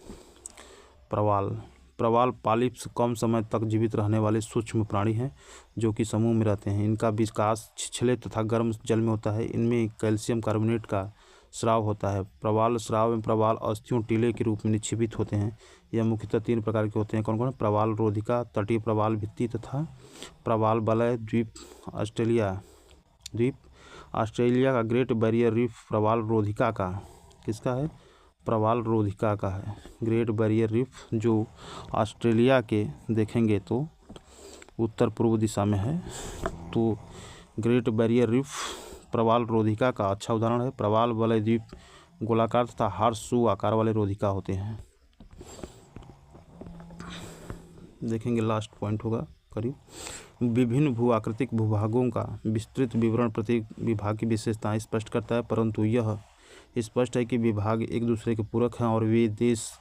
प्रवाल पॉलिप्स कम समय तक जीवित रहने वाले सूक्ष्म प्राणी हैं जो कि समूह में रहते हैं। इनका विकास छिछले तथा गर्म जल में होता है। इनमें कैल्शियम कार्बोनेट का स्राव होता है। प्रवाल स्राव में प्रवाल अस्थियों टीले के रूप में निक्षेपित होते हैं। यह मुख्यतः 3 प्रकार के होते हैं। कौन कौन? प्रवाल रोधिका, तटीय प्रवाल भित्ति तथा प्रवाल वलय द्वीप। ऑस्ट्रेलिया का ग्रेट बैरियर रीफ प्रवाल रोधिका का किसका है? प्रवाल रोधिका का है। ग्रेट बैरियर रीफ जो ऑस्ट्रेलिया के देखेंगे तो उत्तर पूर्व दिशा में है। तो ग्रेट बैरियर रीफ प्रवाल रोधिका का अच्छा उदाहरण है। प्रवाल वलय द्वीप गोलाकार तथा हार्स आकार वाले रोधिका होते हैं। देखेंगे लास्ट पॉइंट होगा करीब। विभिन्न भू आकृतिक भूभागों का विस्तृत विवरण प्रत्येक विभाग की विशेषताएं स्पष्ट करता है, परंतु यह स्पष्ट है कि विभाग एक दूसरे के पूरक हैं और वे देश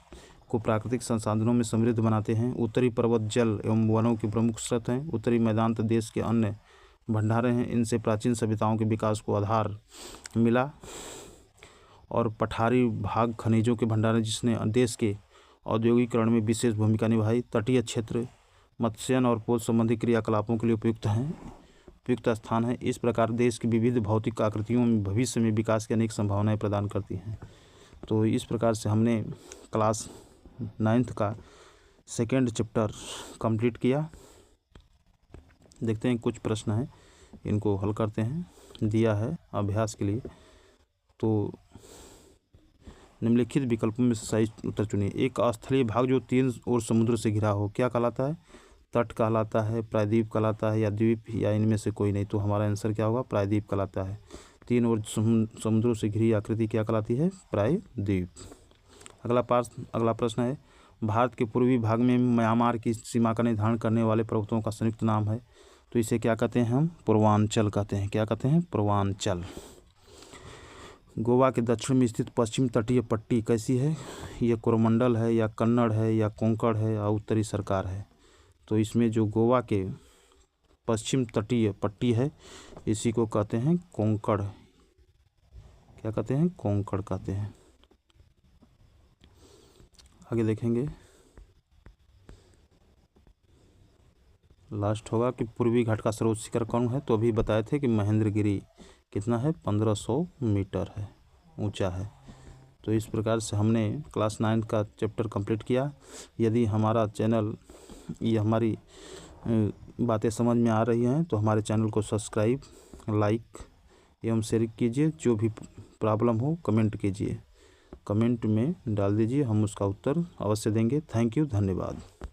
को प्राकृतिक संसाधनों में समृद्ध बनाते हैं। उत्तरी पर्वत जल एवं वनों के प्रमुख स्रोत हैं। उत्तरी मैदान देश के अन्य भंडारे हैं। इनसे प्राचीन सभ्यताओं के विकास को आधार मिला। और पठारी भाग खनिजों के भंडार जिसने देश के औद्योगिकरण में विशेष भूमिका निभाई। तटीय क्षेत्र मत्स्यन और पोत संबंधी क्रियाकलापों के लिए उपयुक्त स्थान है। इस प्रकार देश की विविध भौतिक आकृतियों में भविष्य में विकास की अनेक संभावनाएं प्रदान करती हैं। तो इस प्रकार से हमने क्लास 9th का 2nd चैप्टर कंप्लीट किया। देखते हैं कुछ प्रश्न हैं, इनको हल करते हैं। दिया है अभ्यास के लिए। तो निम्नलिखित विकल्पों में से सही उत्तर चुनिए। एक स्थलीय भाग जो 3 ओर समुद्र से घिरा हो क्या कहलाता है? तट कहलाता है, प्रायद्वीप कहलाता है, या द्वीप, या इनमें से कोई नहीं। तो हमारा आंसर क्या होगा? प्रायद्वीप कहलाता है। 3 ओर समुद्रों से घिरी आकृति क्या कहलाती है? प्रायद्वीप। अगला प्रश्न है, भारत के पूर्वी भाग में म्यांमार की सीमा का निर्धारण करने वाले पर्वतों का संयुक्त नाम है, तो इसे क्या कहते हैं हम? पूर्वांचल कहते हैं। क्या कहते हैं? पूर्वांचल। गोवा के दक्षिण में स्थित पश्चिम तटीय पट्टी कैसी है? ये कोरोमंडल है या कन्नड़ है या कोंकण है या उत्तरी सरकार है? तो इसमें जो गोवा के पश्चिम तटीय पट्टी है इसी को कहते हैं कोंकण। क्या कहते हैं? कोंकण कहते हैं। आगे देखेंगे, लास्ट होगा कि पूर्वी घाट का सर्वोच्च शिखर कौन है? तो अभी बताए थे कि महेंद्रगिरी। कितना है? 1500 मीटर है, ऊंचा है। तो इस प्रकार से हमने क्लास 9 का चैप्टर कंप्लीट किया। यदि हमारा चैनल, ये हमारी बातें समझ में आ रही हैं तो हमारे चैनल को सब्सक्राइब, लाइक एवं शेयर कीजिए। जो भी प्रॉब्लम हो कमेंट कीजिए, कमेंट में डाल दीजिए, हम उसका उत्तर अवश्य देंगे। थैंक यू, धन्यवाद।